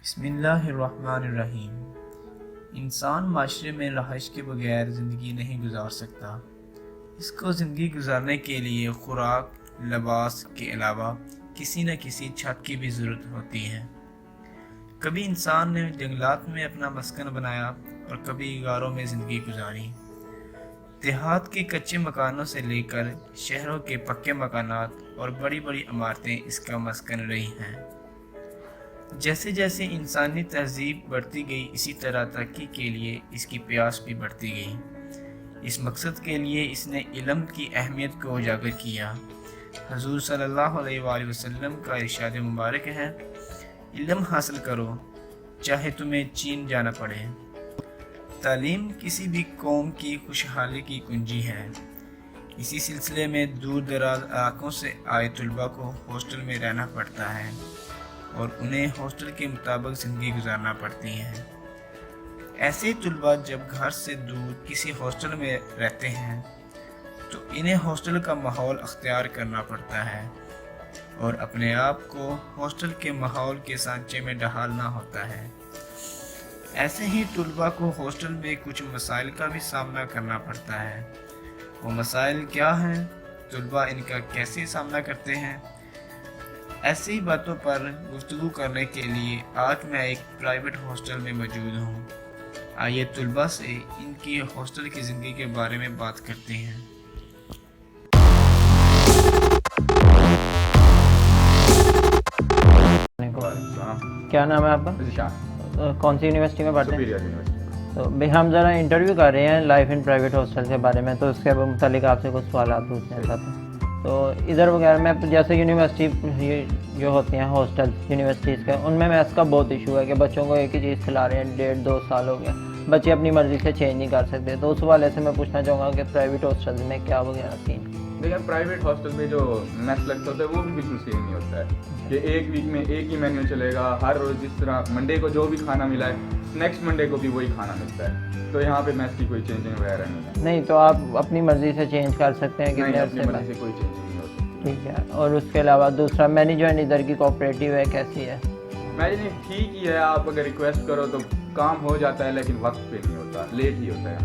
बिस्मिल्लाहिर्रहमानिर्रहीम। इंसान माशरे में रहाइश के बगैर ज़िंदगी नहीं गुजार सकता। इसको ज़िंदगी गुजारने के लिए खुराक लिबास के अलावा किसी न किसी छत की भी ज़रूरत होती है। कभी इंसान ने जंगलात में अपना मस्कन बनाया और कभी गारों में ज़िंदगी गुजारी। देहात के कच्चे मकानों से लेकर शहरों के पक्के मकानात और बड़ी बड़ी इमारतें इसका मस्कन रही हैं। जैसे जैसे इंसानी तहजीब बढ़ती गई, इसी तरह तरक्की के लिए इसकी प्यास भी बढ़ती गई। इस मकसद के लिए इसने इल्म की अहमियत को उजागर किया। हुज़ूर सल्लल्लाहु अलैहि वसल्लम का इरशाद मुबारक है, इल्म हासिल करो चाहे तुम्हें चीन जाना पड़े। तालीम किसी भी कौम की खुशहाली की कुंजी है। इसी सिलसिले में दूर दराज इलाकों से आए तलबा को हॉस्टल में रहना पड़ता है और उन्हें हॉस्टल के मुताबिक ज़िंदगी गुजारना पड़ती है। ऐसे तलबा जब घर से दूर किसी हॉस्टल में रहते हैं तो इन्हें हॉस्टल का माहौल अख्तियार करना पड़ता है और अपने आप को हॉस्टल के माहौल के सांचे में ढालना होता है। ऐसे ही तलबा को हॉस्टल में कुछ मसाइल का भी सामना करना पड़ता है। वो मसाइल क्या हैं, तलबा इनका कैसे सामना करते हैं, ऐसी ही बातों पर गुफ्तगू करने के लिए आज मैं एक प्राइवेट हॉस्टल में मौजूद हूँ। आइए तलबा से इनकी हॉस्टल की ज़िंदगी के बारे में बात करते हैं। क्या नाम है आपका? कौन सी यूनिवर्सिटी में पढ़ते हैं? तो भाई हम ज़रा इंटरव्यू कर रहे हैं लाइफ इन प्राइवेट हॉस्टल के बारे में, तो उसके मुतालिक आपसे कुछ सवाल पूछना चाहते हैं। तो इधर वगैरह में जैसे यूनिवर्सिटी जो होती हैं हॉस्टल यूनिवर्सिटीज़ के, उनमें मैथ्स का बहुत इशू है कि बच्चों को एक ही चीज़ खिला रहे हैं, 1.5-2 साल हो गया, बच्चे अपनी मर्ज़ी से चेंज नहीं कर सकते। तो उस वाले से मैं पूछना चाहूँगा कि प्राइवेट हॉस्टल में क्या वगैरह सीन? देखिए, प्राइवेट हॉस्टल में जो मेस लगता होता है वो भी बिल्कुल सेम नहीं होता है कि एक वीक में एक ही मेन्यू चलेगा। हर रोज़ जिस तरह मंडे को जो भी खाना मिला है नेक्स्ट मंडे को भी वही खाना मिलता है। तो यहाँ पे मेस की कोई चेंजिंग वगैरह नहीं है। नहीं, तो आप अपनी मर्ज़ी से चेंज कर सकते हैं? नहीं, अपनी मर्ज़ी से कोई चेंजिंग नहीं होती। ठीक है। और उसके अलावा दूसरा मैनेजमेंट इधर की कोऑपरेटिव है, कैसी है? मैनेजमेंट ठीक ही है, आप अगर रिक्वेस्ट करो तो काम हो जाता है, लेकिन वक्त पे नहीं होता, लेट ही होता है।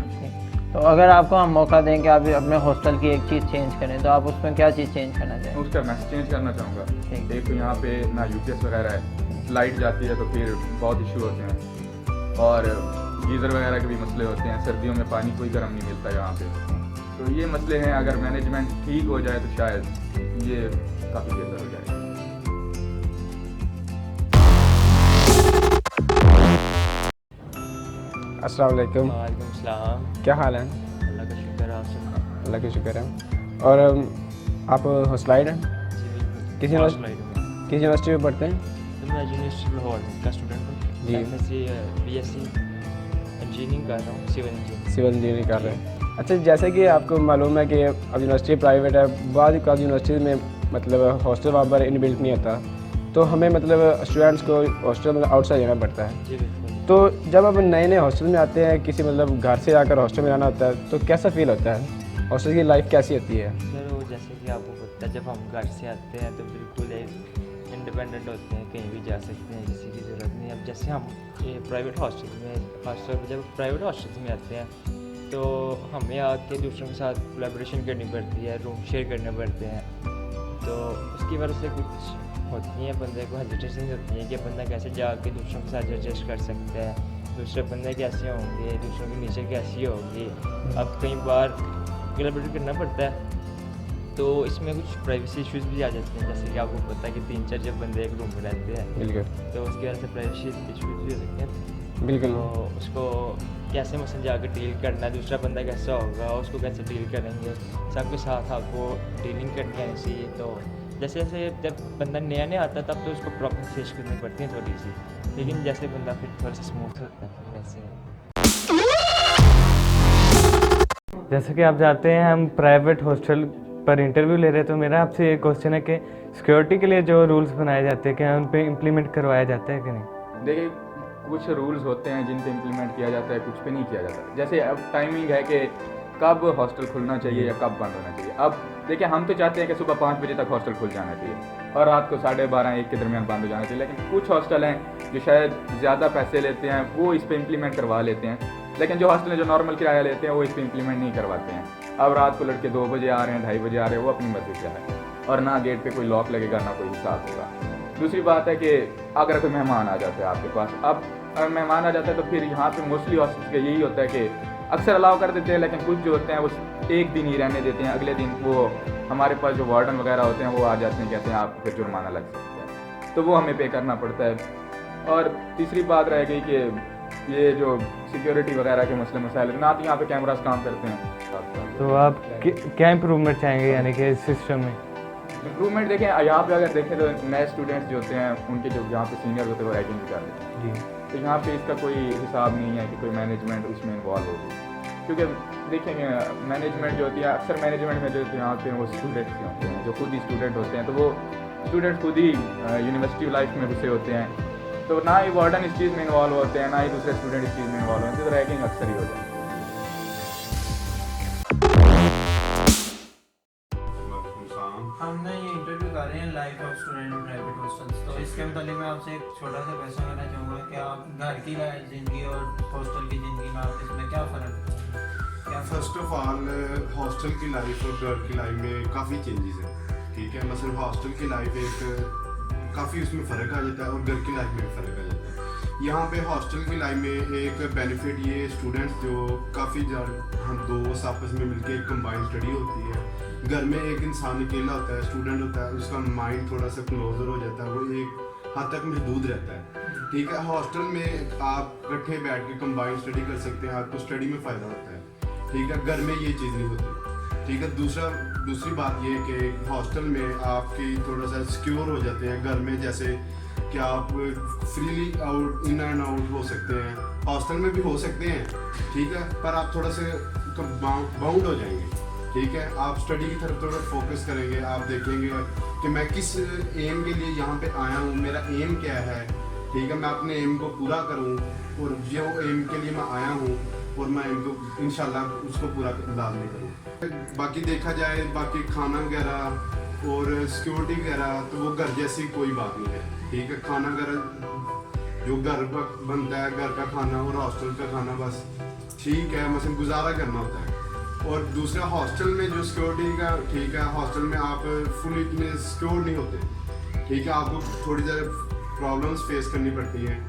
तो अगर आपको हम मौका दें कि आप अपने हॉस्टल की एक चीज़ चेंज करें, तो आप उसमें क्या चीज़ चेंज करना चाहेंगे? उसका मैसेज चेंज करना चाहूँगा। ठीक। एक तो यहाँ पे ना यूपीएस वगैरह है, लाइट जाती है तो फिर बहुत इशू होते हैं, और गीज़र वगैरह के भी मसले होते हैं। सर्दियों में पानी कोई गर्म नहीं मिलता यहाँ पे। तो ये मसले हैं, अगर मैनेजमेंट ठीक हो जाए तो शायद ये काफ़ी बेहतर हो जाए। अस्सलाम वालेकुम। वालेकुम सलाम। क्या हाल है? अल्लाह का शुक्र है, आप सुनाओ। अल्लाह का शुक्र है। और आप हॉस्टलाइड हैं? किस यूनिवर्सिटी में पढ़ते हैं? तो मैं यूनिवर्सिटी लाहौर का स्टूडेंट हूँ जी। BSc इंजीनियरिंग कर रहा हूँ, सिविल इंजीनियरिंग कर रहे हैं। अच्छा, जैसे कि आपको मालूम है कि अब यूनिवर्सिटी प्राइवेट है, बाद यूनिवर्सिटी में मतलब हॉस्टल वहाँ पर इनबिल्ट नहीं होता, तो हमें मतलब स्टूडेंट्स को हॉस्टल में आउटसाइड जाना पड़ता है। जी बिल्कुल। तो जब आप नए नए हॉस्टल में आते हैं, किसी मतलब घर से आकर हॉस्टल में आना होता है, तो कैसा फील होता है? हॉस्टल की लाइफ कैसी होती है? सर वो जैसे कि आपको पता है, जब हम घर से आते हैं तो बिल्कुल एक इंडिपेंडेंट होते हैं, कहीं भी जा सकते हैं, किसी की ज़रूरत नहीं। अब जैसे हम ये प्राइवेट जब प्राइवेट हॉस्टल में आते हैं तो हमें आके दूसरों के साथ कोलैबोरेशन करनी पड़ती है, रूम शेयर करने पड़ते हैं। तो उसकी वजह से कुछ होती हैं, बंदे को हेजिटेशन होती है कि बंदा कैसे जाके दूसरों के साथ एडजस्ट कर सकता है, दूसरे बंदे कैसे होंगे, दूसरों की नेचर कैसी होगी। अब कई बार कोलैबोरेट करना पड़ता है तो इसमें कुछ प्राइवेसी इश्यूज़ भी आ जाते हैं। जैसे कि आपको पता है कि 3-4 जब बंदे एक रूम में रहते हैं बिल्कुल, तो उसकी वजह से प्राइवेसी इश्यूज़ भी हो सकते हैं। बिल्कुल। तो उसको कैसे मसलन जाकर डील करना, दूसरा बंदा कैसा होगा, उसको कैसे डील करेंगे, सबके साथ आपको डीलिंग करनी आनी चाहिए। तो जैसे जैसे जब बंदा नया नया आता है तब तो उसको प्रॉब्लम फेस करनी पड़ती है थोड़ी सी, लेकिन जैसे बंदा फिर थोड़ा सा स्मूथ होता है वैसे। जैसे कि आप जानते हैं हम प्राइवेट हॉस्टल पर इंटरव्यू ले रहे हैं, तो मेरा आपसे एक क्वेश्चन है कि सिक्योरिटी के लिए जो रूल्स बनाए जाते हैं क्या उन पे इम्प्लीमेंट करवाया जाता है कि नहीं? देखिए, कुछ रूल्स होते हैं जिन पे इम्प्लीमेंट किया जाता है, कुछ पे नहीं किया जाता। जैसे अब टाइमिंग है कि कब हॉस्टल खुलना चाहिए या कब बंद होना चाहिए। अब देखिए, हम तो चाहते हैं कि सुबह 5 बजे तक हॉस्टल खुल जाना चाहिए और रात को 12:30-1 के दरमियान बंद हो जाना चाहिए, लेकिन कुछ हॉस्टल हैं जो शायद ज़्यादा पैसे लेते हैं वो इस पर इम्प्लीमेंट करवा लेते हैं, लेकिन जो हॉस्टल में जो नॉर्मल किराया लेते हैं वो इस पर इम्प्लीमेंट नहीं करवाते हैं। अब रात को लड़के 2 बजे आ रहे हैं, 2:30 बजे आ रहे हैं, वो अपनी मर्ज़ी से आए और ना गेट पे कोई लॉक लगेगा ना कोई हिसाब होगा। दूसरी बात है कि अगर कोई मेहमान आ जाता है आपके पास, अब अगर मेहमान आ जाता है तो फिर यहाँ पे मोस्टली हॉस्टल्स का यही होता है कि अक्सर अलाउ कर देते हैं, लेकिन कुछ जो होते हैं वो 1 दिन ही रहने देते हैं। अगले दिन वो हमारे पास जो वार्डन वगैरह होते हैं वो आ जाते हैं, कहते हैं आप फिर जुर्माना लग सकता है, तो वो हमें पे करना पड़ता है। और तीसरी बात रह गई कि ये जो सिक्योरिटी वगैरह के मसले मसाइल, ना तो यहाँ पे कैमरास काम करते हैं। तो आप क्या इम्प्रूवमेंट चाहेंगे यानी कि इस सिस्टम में? इम्प्रूवमेंट देखें, यहाँ पे अगर देखें तो नए स्टूडेंट्स जो होते हैं उनके जो यहाँ पे सीनियर होते हैं वो रैगिंग कर देते हैं जी। तो यहाँ पे इसका कोई हिसाब नहीं है कि कोई मैनेजमेंट उसमें इन्वॉल्व होगी, क्योंकि देखेंगे मैनेजमेंट जो होती है अक्सर मैनेजमेंट में जो यहाँ पे वो स्टूडेंट्स ही होते हैं, जो खुद ही स्टूडेंट होते हैं, तो वो स्टूडेंट खुद ही यूनिवर्सिटी लाइफ में घुसे होते हैं, तो ना ही वार्डन इस चीज़ में इन्वॉल्व होते हैं, ना ही दूसरे स्टूडेंट इस चीज़ में इन्वॉल्व होते हैं, तो रैगिंग अक्सर ही हो जाती है। हम ना ये इंटरव्यू कर रहे हैं life of student in private hostels, तो इसके मतलब मैं आपसे एक छोटा सा क्वेश्चन करना चाहूँगा कि आप घर की ज़िंदगी और हॉस्टल की ज़िंदगी में आप इसमें क्या फ़र्क क्या फर्स्ट ऑफ ऑल हॉस्टल की लाइफ और घर की लाइफ में काफ़ी चेंजेस हैं, ठीक है। मतलब हॉस्टल की लाइफ एक काफ़ी उसमें फ़र्क आ जाता है और घर की लाइफ में भी फ़र्क आ जाता है। यहाँ पे हॉस्टल की लाइफ में एक बेनिफिट ये स्टूडेंट्स जो काफ़ी हम दोस्त आपस में मिलके एक कंबाइंड स्टडी होती है। घर में एक इंसान अकेला होता है, स्टूडेंट होता है, उसका माइंड थोड़ा सा क्लोजर हो जाता है, वो एक हद तक महदूद रहता है, ठीक है। हॉस्टल में आप इकट्ठे बैठ के कंबाइंड स्टडी कर सकते हैं, आपको स्टडी में फ़ायदा होता है, ठीक है। घर में ये चीज़ नहीं होती, ठीक है। दूसरी बात ये कि हॉस्टल में आपकी थोड़ा सा सिक्योर हो जाते हैं। घर में जैसे कि आप freely out in and out हो सकते हैं, हॉस्टल में भी हो सकते हैं, ठीक है, पर आप थोड़ा से बाउंड हो जाएंगे, ठीक है। आप स्टडी की तरफ थोड़ा फोकस करेंगे, आप देखेंगे कि मैं किस एम के लिए यहाँ पे आया हूँ, मेरा एम क्या है, ठीक है, मैं अपने एम को पूरा करूँ और जो एम के लिए मैं आया हूँ और मैं एम को इंशाल्लाह उसको पूरा लाजमी करूँ। बाकी देखा जाए बाकी खाना वगैरह और सिक्योरिटी वगैरह तो वो घर जैसी कोई बात नहीं है, ठीक है। खाना वगैरह जो घर का बनता है, घर का खाना और हॉस्टल का खाना बस ठीक है, मतलब गुजारा करना होता है। और दूसरा हॉस्टल में जो सिक्योरिटी का, ठीक है, हॉस्टल में आप फुल इतने सिक्योर नहीं होते, ठीक है, आपको थोड़ी ज़्यादा प्रॉब्लम्स फेस करनी पड़ती हैं,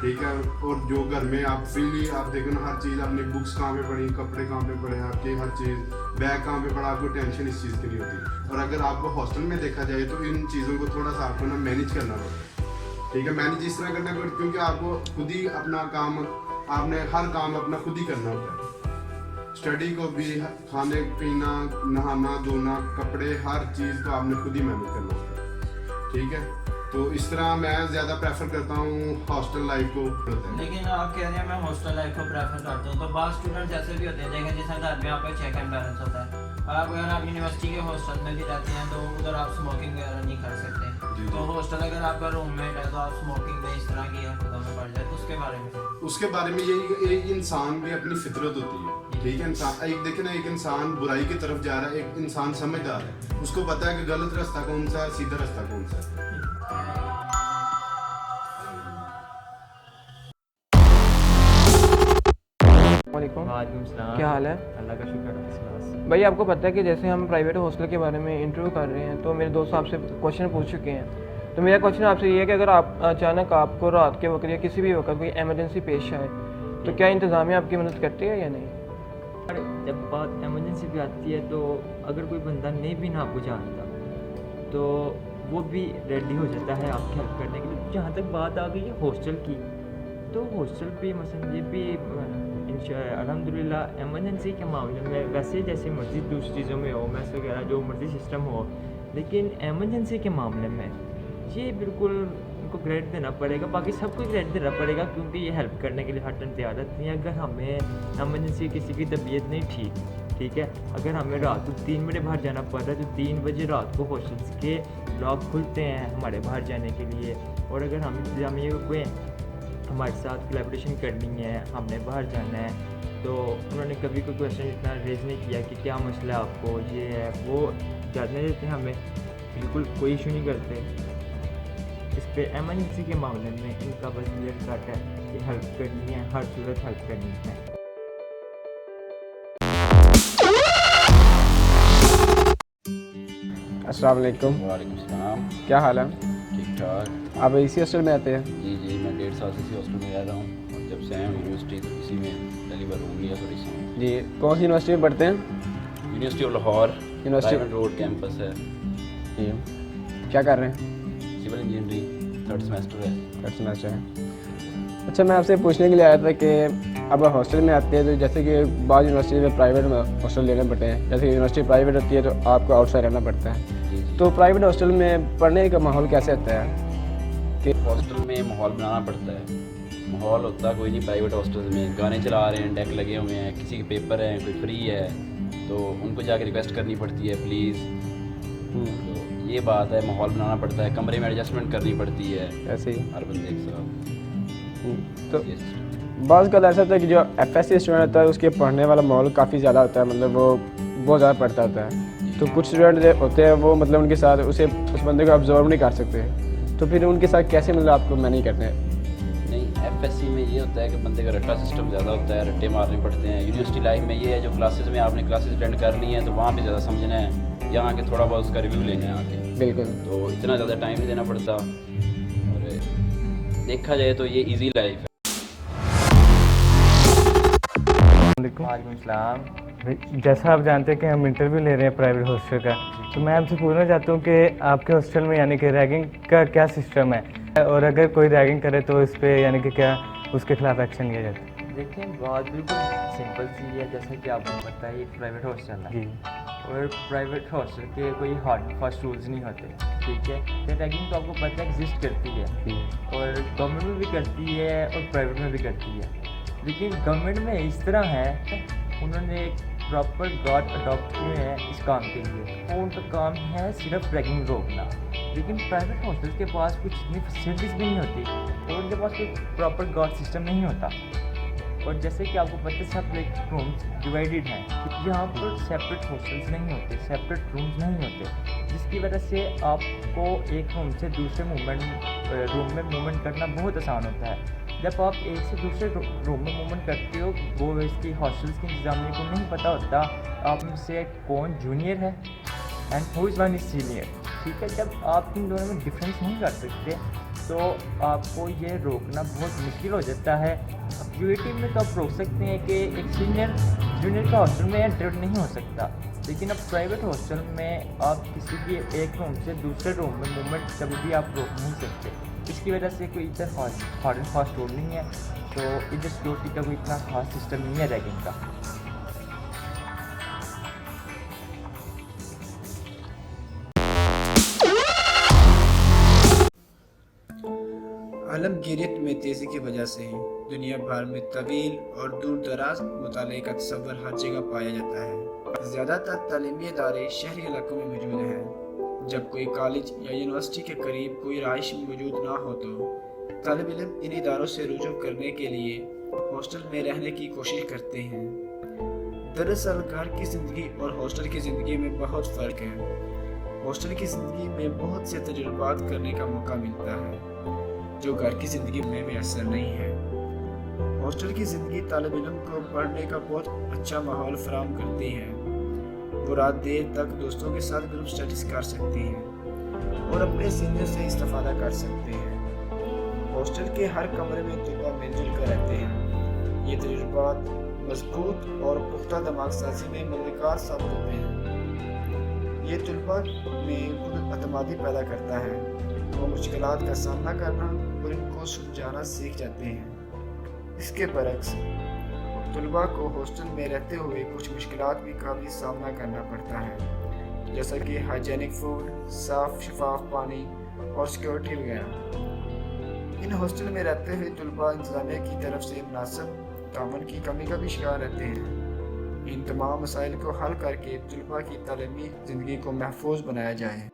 ठीक है। और जो घर में आप फ्रीली आप देखें ना, हर चीज़ अपनी बुक्स कहाँ पे पड़ी, कपड़े कहाँ पे पड़े, आपकी हर चीज़ बैग कहाँ पे पड़ा, आपको टेंशन इस चीज़ की नहीं होती। और अगर आपको हॉस्टल में देखा जाए तो इन चीज़ों को थोड़ा सा आपको ना मैनेज करना पड़ता है, ठीक है। मैनेज इस तरह करना पड़ता क्योंकि आपको खुद ही अपना काम, आपने हर काम अपना खुद ही करना होता है। स्टडी को भी, खाने पीना, नहाना धोना, कपड़े, हर चीज़ को आपने खुद ही मैनेज करना होता है, ठीक है। तो इस तरह मैं ज़्यादा प्रेफर करता हूँ हॉस्टल लाइफ को। लेकिन आप कह रहे हैं मैं हॉस्टल लाइफ को प्रेफर करता हूँ, तो बाद स्टूडेंट्स ऐसे भी होते हैं, देखें जैसे घर में आपका चेक एंड बैलेंस होता है, अगर आप यूनिवर्सिटी के हॉस्टल में भी रहते हैं तो उधर आप स्मोकिंग वगैरह नहीं कर सकते, तो हॉस्टल अगर आपका रूममेट है तो आप स्मोकिंग में इस तरह की आपको में पड़ जाए, तो उसके बारे में यही एक इंसान की अपनी फितरत होती है, ठीक है। इंसान एक देखे ना, एक इंसान बुराई की तरफ जा रहा है, एक इंसान समझदार है, उसको पता है कि गलत रास्ता कौन सा है, सीधा रास्ता कौन सा है। वालेकुम सलाम। क्या हाल है? अल्लाह का शुक्र है। भाई आपको पता है कि जैसे हम प्राइवेट हॉस्टल के बारे में इंटरव्यू कर रहे हैं तो मेरे दोस्त आपसे क्वेश्चन पूछ चुके हैं, तो मेरा क्वेश्चन आपसे ये है कि अगर आप अचानक आपको रात के वक्त या किसी भी वक्त कोई एमरजेंसी पेश आए तो क्या इंतज़ामिया आपकी मदद करती है या नहीं? और जब बात एमरजेंसी भी आती है तो अगर कोई बंदा नहीं भी ना आपको जानता तो वो भी रेडी हो जाता है आपकी हेल्प करने के लिए। जहाँ तक बात आ गई है हॉस्टल की, तो हॉस्टल पे मसलन ये भी अल्हम्दुलिल्लाह एमरजेंसी के मामले में वैसे जैसे मर्जी दूसरी चीज़ों में हो, मैस वगैरह जो मर्जी सिस्टम हो, लेकिन एमरजेंसी के मामले में ये बिल्कुल उनको क्रेडिट देना पड़ेगा, बाकी सबको क्रेडिट देना पड़ेगा, क्योंकि ये हेल्प करने के लिए हर टाइम तैयार रहती है। अगर हमें एमरजेंसी किसी की तबीयत नहीं ठीक है, अगर हमें रात को 3 बजे बाहर जाना पड़ रहा है तो 3 बजे रात को हॉस्टल्स के लॉक खुलते हैं हमारे बाहर जाने के लिए। और अगर हम इंतजामिया कोई हमारे साथ कोलैबोरेशन करनी है, हमने बाहर जाना है, तो उन्होंने कभी कोई क्वेश्चन इतना रेज नहीं किया कि क्या मसला आपको, ये है वो, जानने देते हैं हमें, बिल्कुल कोई इशू नहीं करते। इसके फिर एमरजेंसी के मामले में इनका बस क्लियर कट है कि हेल्प करनी है, हर सूरत हेल्प करनी है। अस्सलाम वालेकुम। वालेकुम सलाम। क्या हाल है? ठीक ठाक। आप इसी हॉस्टल में आते हैं? जी मैं 1.5 साल से इसी हॉस्टल में रह रहा हूँ और जब से आया हूँ यूनिवर्सिटी तो इसी में पहली बार रूम लिया थोड़ी सी। जी, कौन सी यूनिवर्सिटी में पढ़ते हैं? University of Lahore, university diamond road campus है। जी, क्या कर रहे हैं? सिविल इंजीनियरिंग 3rd सेमेस्टर है। थर्ड सेमेस्टर है। अच्छा, मैं आपसे पूछने के लिए आया था कि अब हॉस्टल में आते हैं तो जैसे कि बाद यूनिवर्सिटी में प्राइवेट हॉस्टल लेने पड़ते हैं, जैसे कि यूनिवर्सिटी प्राइवेट होती है तो आपको आउटसाइड रहना पड़ता है। जी तो प्राइवेट हॉस्टल में पढ़ने का माहौल कैसे होता है? हॉस्टल में माहौल बनाना पड़ता है। माहौल होता कोई नहीं प्राइवेट हॉस्टल में, गाने चला रहे हैं, डेक लगे हुए हैं, किसी के पेपर हैं, कोई फ्री है तो उनको जाके रिक्वेस्ट करनी पड़ती है प्लीज़। तो ये बात है, माहौल बनाना पड़ता है, कमरे में एडजस्टमेंट करनी पड़ती है ऐसे ही। हर बंदे के साथ। तो बाज़ का ऐसा होता है कि जो FSC स्टूडेंट होता है उसके पढ़ने वाला माहौल काफ़ी ज़्यादा होता है, मतलब वो बहुत ज़्यादा पढ़ता होता है। तो कुछ स्टूडेंट होते हैं वो मतलब उनके साथ उस बंदे को ऑब्जर्व नहीं कर सकते, तो फिर उनके साथ कैसे मतलब आपको मैनेज करते हैं? नहीं, FSC में ये होता है कि बंदे का रट्टा सिस्टम ज़्यादा होता है, रट्टे मारने पड़ते हैं। यूनिवर्सिटी लाइफ में ये है जो क्लासेस में आपने क्लासेस अटेंड कर ली हैं तो वहाँ पे ज़्यादा समझना है, यहाँ के थोड़ा बहुत उसका रिव्यू लेना है आके, बिल्कुल। तो इतना ज़्यादा टाइम नहीं देना पड़ता। और देखा जाए तो ये इजी लाइफ है। वालेकुम सलाम। जैसा आप जानते हैं कि हम इंटरव्यू ले रहे हैं प्राइवेट हॉस्टल का, तो मैं आपसे पूछना चाहता हूँ कि आपके हॉस्टल में यानी कि रैगिंग का क्या सिस्टम है, और अगर कोई रैगिंग करे तो इस पर यानी कि क्या उसके खिलाफ एक्शन लिया जाता है? देखिए, बात बिल्कुल सिंपल सी है, जैसे कि आपको पता है एक प्राइवेट हॉस्टल है जी और प्राइवेट हॉस्टल के कोई हार्ड एंड फास्ट रूल्स नहीं होते, ठीक है। तो रैगिंग तो आपको पता है एग्जिस्ट करती है जी और गवर्नमेंट में भी करती है और प्राइवेट में भी करती है, लेकिन गवर्नमेंट में इस तरह है उन्होंने एक प्रॉपर गार्ड अडॉप्ट किए हैं इस काम के लिए और उनका काम है सिर्फ रैगिंग रोकना। लेकिन प्राइवेट हॉस्टल के पास कुछ इतनी फैसिलिटीज़ भी नहीं होती और उनके पास कोई प्रॉपर गार्ड सिस्टम नहीं होता। और जैसे कि आपको पता है सेपरेट रूम्स डिवाइडेड हैं, यहाँ पर सेपरेट हॉस्टल्स नहीं होते, सेपरेट रूम्स नहीं होते, जिसकी वजह से आपको एक रूम से दूसरे रूम में मूवमेंट करना बहुत आसान होता है। जब आप एक से दूसरे रूम में मूवमेंट करते हो, वो इसकी हॉस्टल्स की इंतजामिया को नहीं पता होता आप में से कौन जूनियर है and who is one is senior, ठीक है। जब आप इन दोनों में डिफरेंस नहीं कर सकते तो आपको ये रोकना बहुत मुश्किल हो जाता है। अब यूएटी में तो आप रोक सकते हैं कि एक जूनियर का हॉस्टल में एंटर नहीं हो सकता, लेकिन अब प्राइवेट हॉस्टल में आप किसी भी एक रूम से दूसरे रूम में मूवमेंट कभी भी आप रोक नहीं सकते। इसकी वजह से कोई इधर हार्ड एंड फास्ट रूल नहीं है, तो इधर सिक्योरिटी का कोई इतना खास सिस्टम नहीं है रैगिंग का। आलमगीरियत में तेज़ी की वजह से दुनिया भर में तवील और दूर दराज मुताले का तस्वर हर जगह पाया जाता है। ज़्यादातर तालीमी इदारे शहरी इलाकों में मौजूद हैं। जब कोई कॉलेज या यूनिवर्सिटी के करीब कोई रहाइश मौजूद ना हो तो तालिब इल्म इन इदारों से रुजू करने के लिए हॉस्टल में रहने की कोशिश करते हैं। दरअसल घर की ज़िंदगी और हॉस्टल की ज़िंदगी में बहुत फ़र्क है। हॉस्टल की ज़िंदगी में बहुत से तजुर्बात करने का मौका मिलता है जो घर की ज़िंदगी में मैसर नहीं है। हॉस्टल की ज़िंदगी तालिब इल्म को पढ़ने का बहुत अच्छा माहौल फराहम करती है। वो रात देर तक दोस्तों के साथ ग्रुप स्टडीज़ कर सकते हैं और अपने सीनियर से इस्तेफादा कर सकते हैं। हॉस्टल के हर कमरे में तलबा मिलजुल कर रहते हैं। ये तजुर्बात मजबूत और पुख्ता दिमाग साजी में मददगार साबित होते हैं। ये तलबा में खुद एतमादी पैदा करता है। वो मुश्किलात का सामना करना और इनको सुलझाना सीख जाते हैं। इसके बरक्स तलबा को हॉस्टल में रहते हुए कुछ मुश्किलात का भी सामना करना पड़ता है, जैसा कि हाइजेनिक फूड, साफ शफाफ पानी और सिक्योरिटी वगैरह। इन हॉस्टल में रहते हुए तलबा इंतज़ामिया की तरफ से मुनासिब तामन की कमी का भी शिकार रहते हैं। इन तमाम मसाइल को हल करके तलबा की तालीमी ज़िंदगी को महफूज बनाया जाए।